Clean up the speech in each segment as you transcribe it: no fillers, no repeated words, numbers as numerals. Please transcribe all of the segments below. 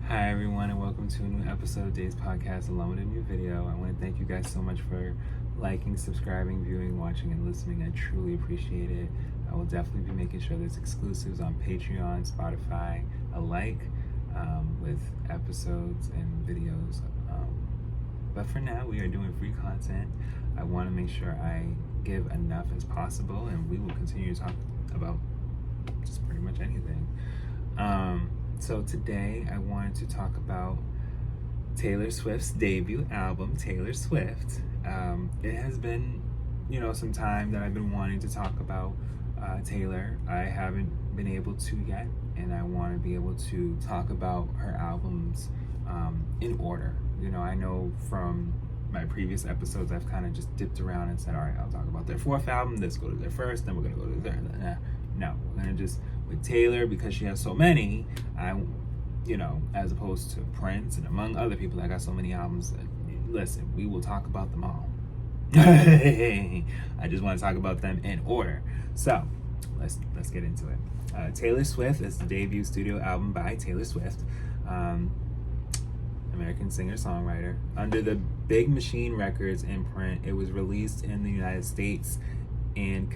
Hi everyone, and welcome to a new episode of Days Podcast along with a new video. I want to thank you guys so much for liking, subscribing, viewing, watching, and listening. I truly appreciate it. I will definitely be making sure there's exclusives on Patreon, Spotify, alike, with episodes and videos. But for now, we are doing free content. I want to make sure I give enough as possible, and we will continue to talk about just pretty much anything. So today I wanted to talk about Taylor Swift's debut album, Taylor Swift. It has been, some time that I've been wanting to talk about Taylor. I haven't been able to yet, and I want to be able to talk about her albums in order. I know from my previous episodes I've kind of just dipped around and said, all right, I'll talk about their fourth album, let's go to their first, then we're going to go to their third. No, we're going to just, with Taylor, because she has so many, as opposed to Prince and among other people that got so many albums, listen, we will talk about them all. I just want to talk about them in order. So, let's get into it. Taylor Swift is the debut studio album by Taylor Swift, American singer-songwriter. Under the Big Machine Records imprint, it was released in the United States and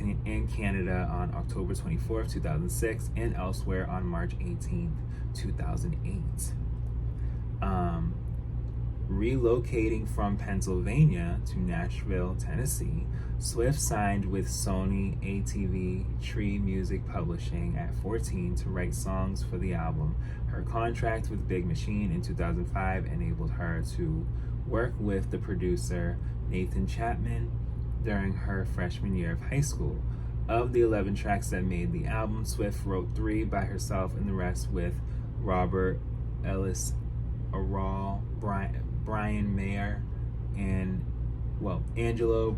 Canada on October 24th, 2006, and elsewhere on March 18th, 2008. Relocating from Pennsylvania to Nashville, Tennessee, Swift signed with Sony ATV Tree Music Publishing at 14 to write songs for the album. Her contract with Big Machine in 2005 enabled her to work with the producer Nathan Chapman during her freshman year of high school. Of the 11 tracks that made the album, Swift wrote 3 by herself and the rest with Robert Ellis Aural, Brian Mayer, and, Angelo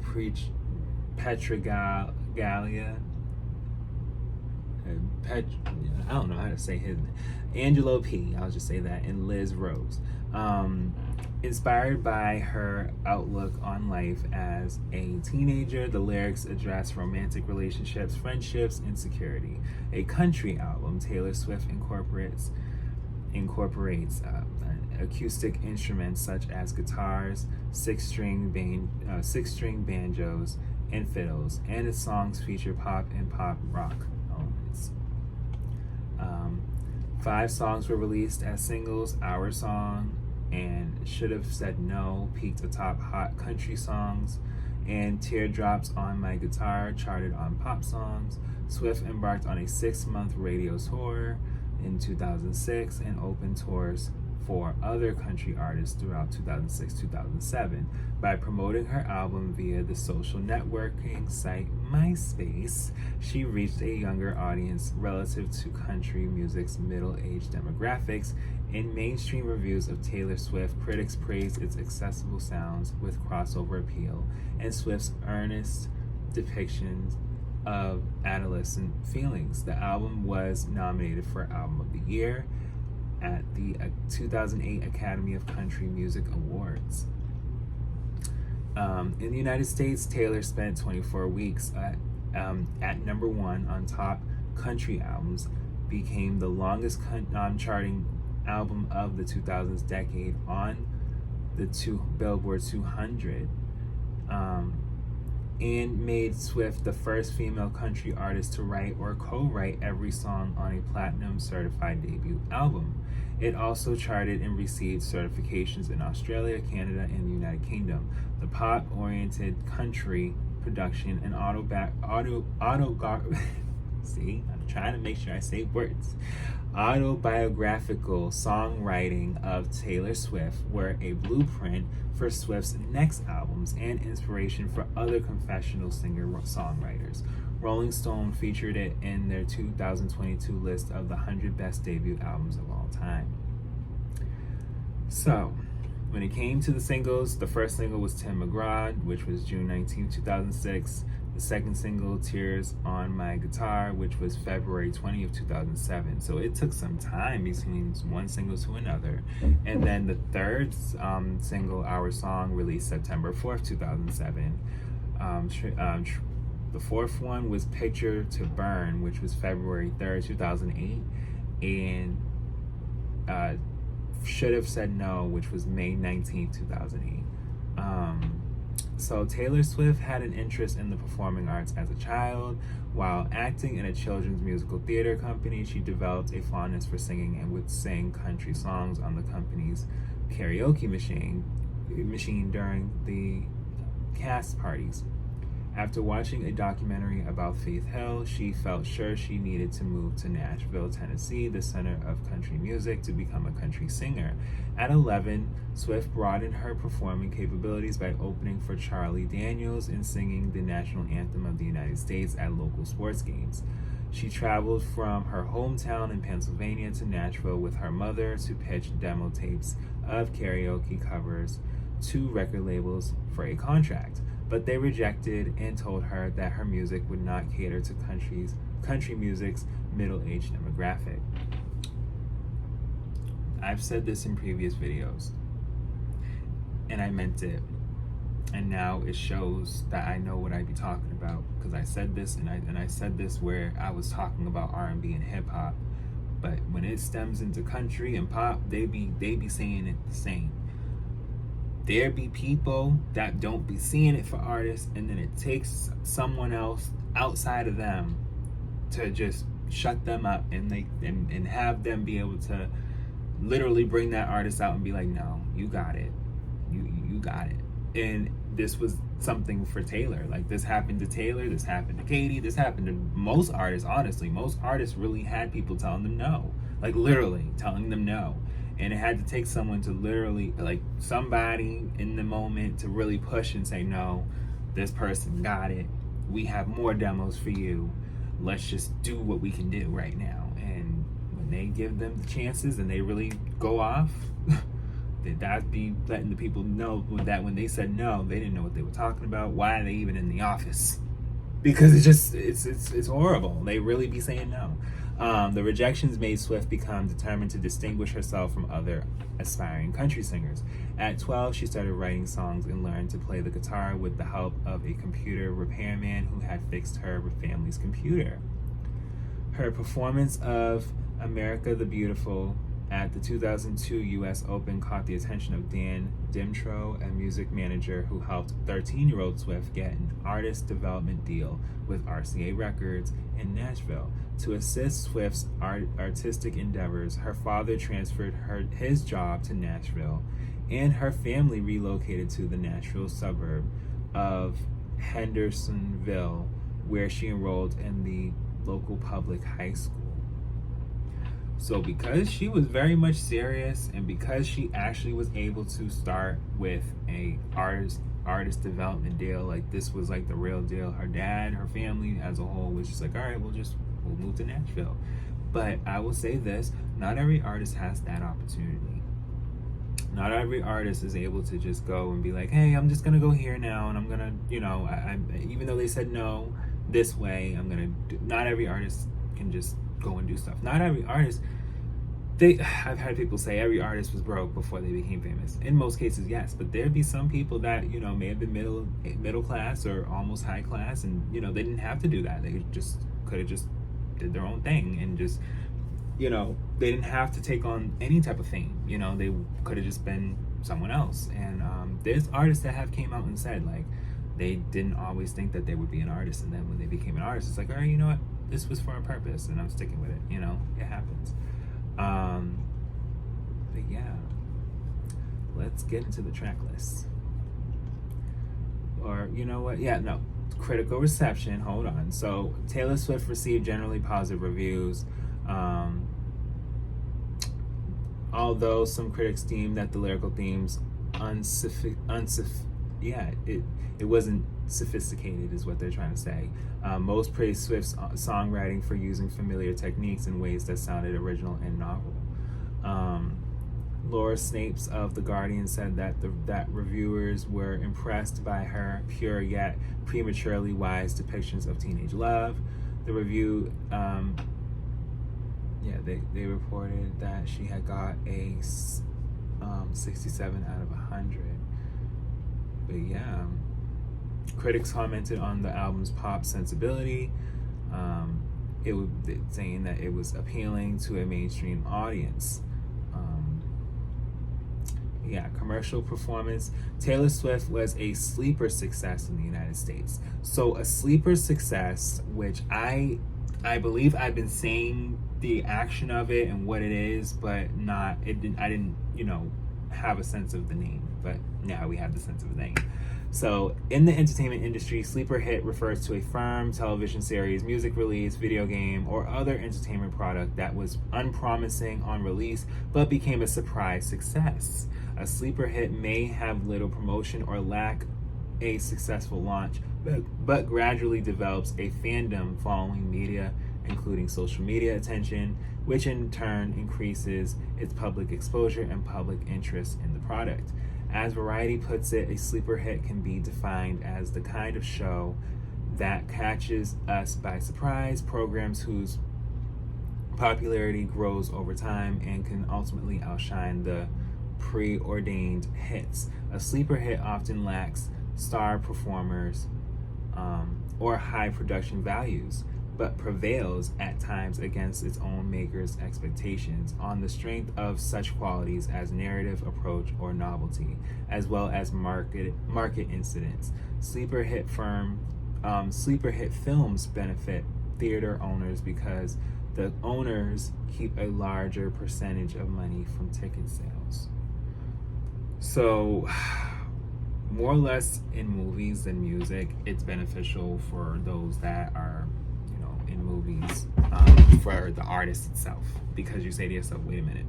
Petraglia. I don't know how to say his name. Angelo P. I'll just say that, and Liz Rose. Inspired by her outlook on life as a teenager, the lyrics address romantic relationships, friendships, and security. A country album, Taylor Swift incorporates acoustic instruments such as guitars, six-string banjos, and fiddles, and its songs feature pop and pop rock elements. 5 songs were released as singles. Our Song and Should Have Said No peaked atop Hot Country Songs, and Teardrops on My Guitar charted on Pop Songs. Swift embarked on a 6-month radio tour in 2006 and opened tours for other country artists throughout 2006-2007. By promoting her album via the social networking site MySpace, she reached a younger audience relative to country music's middle-aged demographics. In mainstream reviews of Taylor Swift, critics praised its accessible sounds with crossover appeal and Swift's earnest depictions of adolescent feelings. The album was nominated for Album of the Year at the 2008 Academy of Country Music Awards. In the United States, Taylor spent 24 weeks at number 1 on top country albums, became the longest charting album of the 2000s decade on the Billboard 200, and made Swift the first female country artist to write or co-write every song on a platinum certified debut album. It also charted and received certifications in Australia, Canada, and the United Kingdom. The pop-oriented country production and see, I'm trying to make sure I say words. Autobiographical songwriting of Taylor Swift were a blueprint for Swift's next albums and inspiration for other confessional singer-songwriters. Rolling Stone featured it in their 2022 list of the 100 best debut albums of all time. So, when it came to the singles, the first single was Tim McGraw, which was June 19, 2006. The second single, Tears on My Guitar, which was February 20th, 2007. So it took some time between one single to another. And then the third single, Our Song, released September 4th, 2007. The fourth one was Picture to Burn, which was February 3rd, 2008. And Should Have Said No, which was May 19th, 2008. So Taylor Swift had an interest in the performing arts as a child. While acting in a children's musical theater company, she developed a fondness for singing and would sing country songs on the company's karaoke machine during the cast parties. After watching a documentary about Faith Hill, she felt sure she needed to move to Nashville, Tennessee, the center of country music, to become a country singer. At 11, Swift broadened her performing capabilities by opening for Charlie Daniels and singing the national anthem of the United States at local sports games. She traveled from her hometown in Pennsylvania to Nashville with her mother to pitch demo tapes of karaoke covers to record labels for a contract, but they rejected and told her that her music would not cater to country music's middle-aged demographic. I've said this in previous videos, and I meant it, and now it shows that I know what I be talking about, because I said this, and I said this where I was talking about R&B and hip-hop, but when it stems into country and pop, they be saying it the same. There be people that don't be seeing it for artists, and then it takes someone else outside of them to just shut them up and have them be able to literally bring that artist out and be like, no, you got it. You got it. And this was something for Taylor. Like, this happened to Taylor, this happened to Katy, this happened to most artists, honestly. Most artists really had people telling them no. Like, literally telling them no. And it had to take someone to literally, like, somebody in the moment to really push and say, no, this person got it. We have more demos for you. Let's just do what we can do right now. And when they give them the chances and they really go off, that'd be letting the people know that when they said no, they didn't know what they were talking about. Why are they even in the office? Because it's horrible. They really be saying no. The rejections made Swift become determined to distinguish herself from other aspiring country singers. At 12, she started writing songs and learned to play the guitar with the help of a computer repairman who had fixed her family's computer. Her performance of America the Beautiful at the 2002 U.S. Open caught the attention of Dan Dimtro, a music manager who helped 13-year-old Swift get an artist development deal with RCA Records in Nashville. To assist Swift's artistic endeavors, her father transferred his job to Nashville, and her family relocated to the Nashville suburb of Hendersonville, where she enrolled in the local public high school. So because she was very much serious, and because she actually was able to start with a artist development deal, like this was like the real deal, her dad, her family as a whole was just like, all right, we'll move to Nashville. But I will say this, not every artist has that opportunity. Not every artist is able to just go and be like, hey, I'm just gonna go here now, and I'm gonna, I even though they said no this way, not every artist can just go and do stuff. Not every artist, I've had people say every artist was broke before they became famous. In most cases, yes, but there'd be some people that, may have been middle class or almost high class, and, they didn't have to do that. They just could have just did their own thing and just, they didn't have to take on any type of fame. They could have just been someone else. And there's artists that have came out and said, like, they didn't always think that they would be an artist, and then when they became an artist, it's like, all right, you know what? This was for a purpose, and I'm sticking with it. It happens. But yeah, let's get into the track list. Or you know what? Yeah, no. Critical reception. Hold on. So Taylor Swift received generally positive reviews. Although some critics deemed that the lyrical themes it wasn't sophisticated, is what they're trying to say. Most praised Swift's songwriting for using familiar techniques in ways that sounded original and novel. Laura Snapes of The Guardian said that reviewers were impressed by her pure yet prematurely wise depictions of teenage love. The review, they reported that she had got a 67 out of 100. But yeah, critics commented on the album's pop sensibility, saying that it was appealing to a mainstream audience. commercial performance. Taylor Swift was a sleeper success in the United States. So a sleeper success, which I believe I've been saying the action of it and what it is, but I didn't, have a sense of the name, but now we have the sense of the name. So in the entertainment industry, sleeper hit refers to a film, television series, music release, video game, or other entertainment product that was unpromising on release but became a surprise success. A sleeper hit may have little promotion or lack a successful launch, but gradually develops a fandom following media, including social media attention, which in turn increases its public exposure and public interest in the product. As Variety puts it, a sleeper hit can be defined as the kind of show that catches us by surprise, programs whose popularity grows over time and can ultimately outshine the preordained hits. A sleeper hit often lacks star performers or high production values, but prevails at times against its own maker's expectations on the strength of such qualities as narrative approach or novelty, as well as market incidents. Sleeper hit films benefit theater owners because the owners keep a larger percentage of money from ticket sales. So, more or less in movies than music, it's beneficial for those that are, in movies, for the artist itself, because you say to yourself, wait a minute,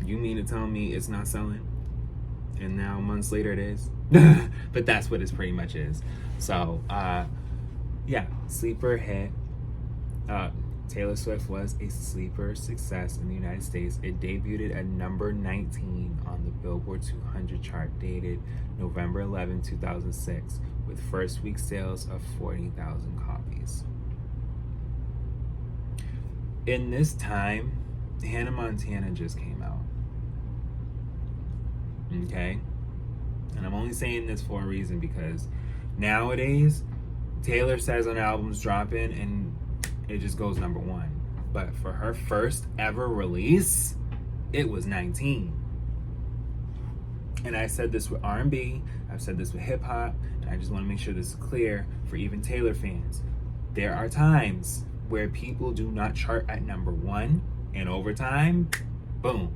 you mean to tell me it's not selling? And now months later it is? But that's what it pretty much is. So, sleeper hit. Taylor Swift was a sleeper success in the United States. It debuted at number 19 on the Billboard 200 chart, dated November 11, 2006, with first week sales of 40,000 copies. In this time, Hannah Montana just came out. Okay? And I'm only saying this for a reason, because nowadays, Taylor says an album's dropping and it just goes number one. But for her first ever release, it was 19. And I said this with R&B, I've said this with hip hop, and I just want to make sure this is clear for even Taylor fans. There are times where people do not chart at number one, and over time, boom.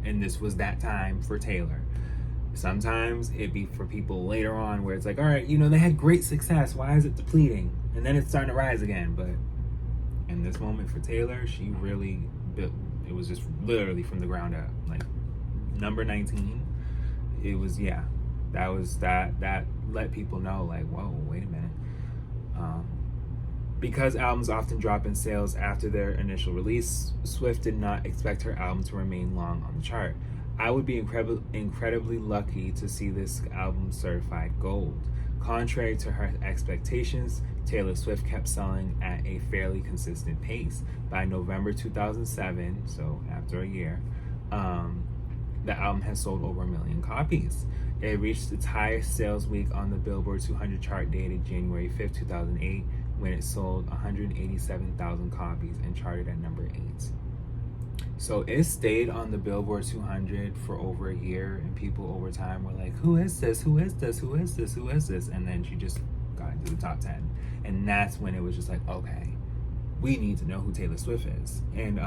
And this was that time for Taylor. Sometimes it'd be for people later on where it's like, all right, they had great success. Why is it depleting? And then it's starting to rise again. But in this moment for Taylor, she really built, it was just literally from the ground up. Like number 19, it was, that let people know, like, whoa, wait a minute. Because albums often drop in sales after their initial release, Swift did not expect her album to remain long on the chart. I would be incredibly lucky to see this album certified gold. Contrary to her expectations, Taylor Swift kept selling at a fairly consistent pace. By November 2007, so after a year, the album has sold over 1 million copies. It reached its highest sales week on the Billboard 200 chart, dated January 5th, 2008, when it sold 187,000 copies and charted at number 8. So it stayed on the Billboard 200 for over a year, and people over time were like, who is this? Who is this? Who is this? Who is this? And then she just got into the top 10. And that's when it was just like, okay, we need to know who Taylor Swift is. And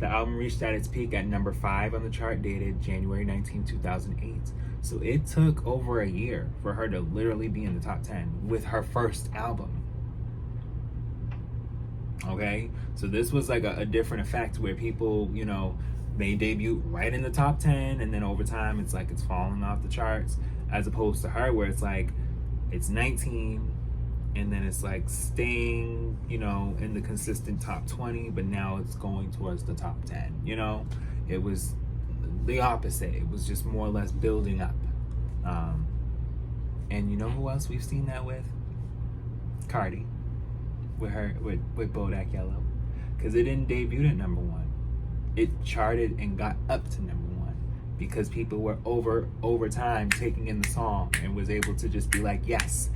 the album reached at its peak at number 5 on the chart, dated January 19, 2008. So it took over a year for her to literally be in the top 10 with her first album. Okay, so this was like a different effect where people, they debut right in the top 10, and then over time it's like it's falling off the charts, as opposed to her where it's like it's 19 and then it's like staying, in the consistent top 20, but now it's going towards the top 10. It was the opposite. It was just more or less building up. And you know who else we've seen that with? Cardi. With Bodak Yellow, because it didn't debut at number 1. It charted and got up to number 1 because people were over time taking in the song and was able to just be like, yes,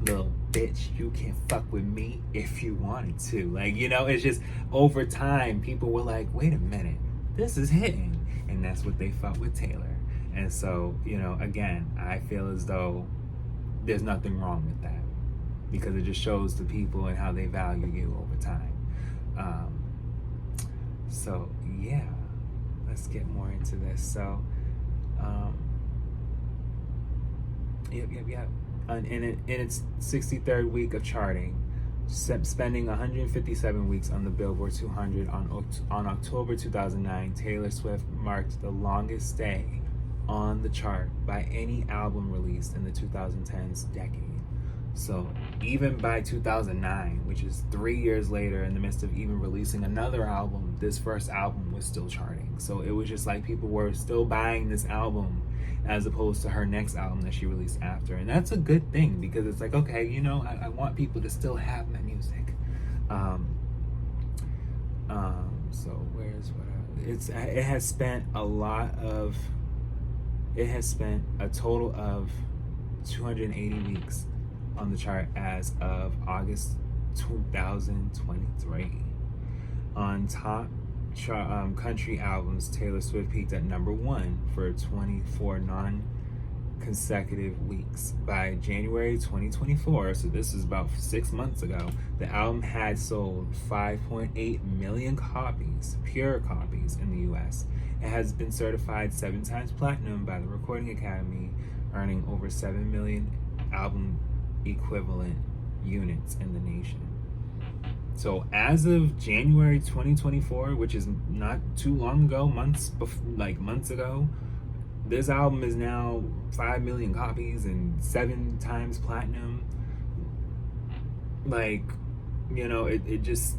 little bitch, you can fuck with me if you wanted to. Like, it's just over time people were like, wait a minute, this is hitting. And that's what they felt with Taylor. And so, again, I feel as though there's nothing wrong with that, because it just shows the people and how they value you over time. So yeah, let's get more into this. So in its 63rd week of charting, spending 157 weeks on the Billboard 200 on October 2009, Taylor Swift marked the longest stay on the chart by any album released in the 2010s decade. So even by 2009, which is 3 years later, in the midst of even releasing another album, this first album was still charting. So it was just like people were still buying this album as opposed to her next album that she released after. And that's a good thing, because it's like, okay, I want people to still have my music. So where's what it has spent a total of 280 weeks on the chart as of August 2023. On top country albums, Taylor Swift peaked at number 1 for 24 non-consecutive weeks. By January 2024, so this is about 6 months ago, the album had sold 5.8 million copies, pure copies, in the US. It has been certified 7 times platinum by the Recording Academy, earning over 7 million album equivalent units in the nation. So as of January 2024, which is not too long ago, months ago, this album is now 5 million copies and 7 times platinum. It just,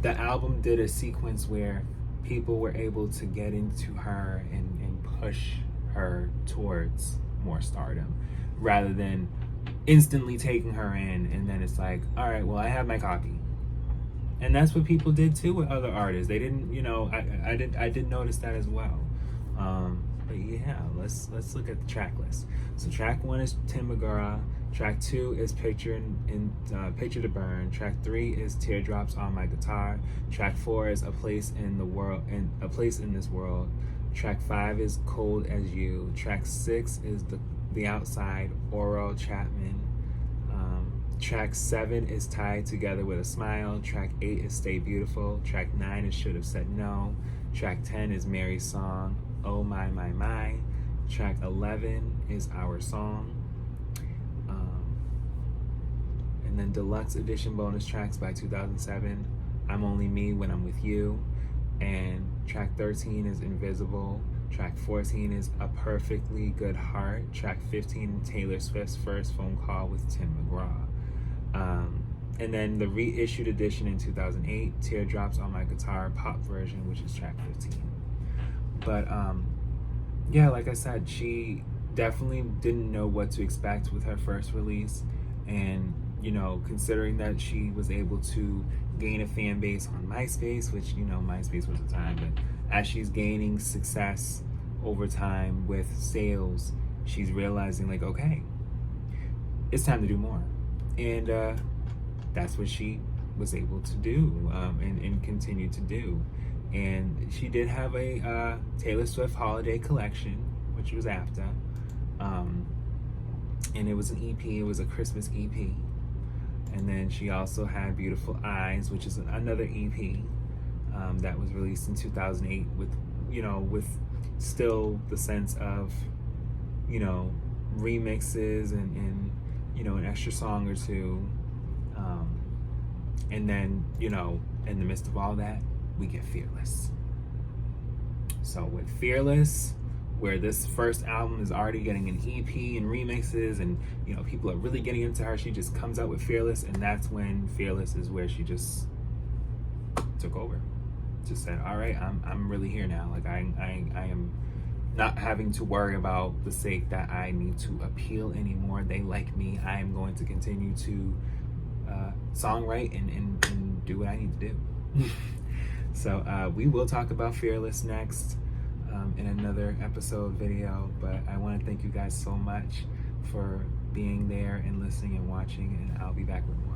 the album did a sequence where people were able to get into her and push her towards more stardom, rather than instantly taking her in and then it's like, all right, well, I have my copy. And that's what people did too with other artists. They didn't, I did notice that as well. But yeah, let's look at the track list. So track 1 is Tim McGraw. Track 2 is Picture to Burn. Track 3 is Teardrops on My Guitar. Track 4 is A Place in This World. Track 5 is Cold as You. Track 6 is The Outside, Oral Chapman. Track 7 is Tied Together with a Smile. Track 8 is Stay Beautiful. Track 9 is Should Have Said No. Track 10 is Mary's Song, Oh My My My. Track 11 is Our Song. And then deluxe edition bonus tracks by 2007, I'm Only Me When I'm With You. And track 13 is Invisible. Track 14 is A Perfectly Good Heart. Track 15, Taylor Swift's First Phone Call with Tim McGraw. And then the reissued edition in 2008, Teardrops on My Guitar pop version, which is track 15. But yeah, like I said, she definitely didn't know what to expect with her first release. And, considering that she was able to gain a fan base on MySpace, which, MySpace was the time, but as she's gaining success over time with sales, she's realizing, like, okay, it's time to do more. And that's what she was able to do and continue to do. And she did have a Taylor Swift holiday collection, which was after. And it was an EP, it was a Christmas EP. And then she also had Beautiful Eyes, which is another EP that was released in 2008 with still the sense of, remixes and an extra song or two. And then, in the midst of all that, we get Fearless. So with Fearless, where this first album is already getting an EP and remixes and, people are really getting into her, she just comes out with Fearless, and that's when Fearless is where she just took over. Just said, all right, I'm really here now. Like I am not having to worry about the sake that I need to appeal anymore. They like me. I am going to continue to songwrite and do what I need to do. So we will talk about Fearless next in another episode video, but I want to thank you guys so much for being there and listening and watching, and I'll be back with more.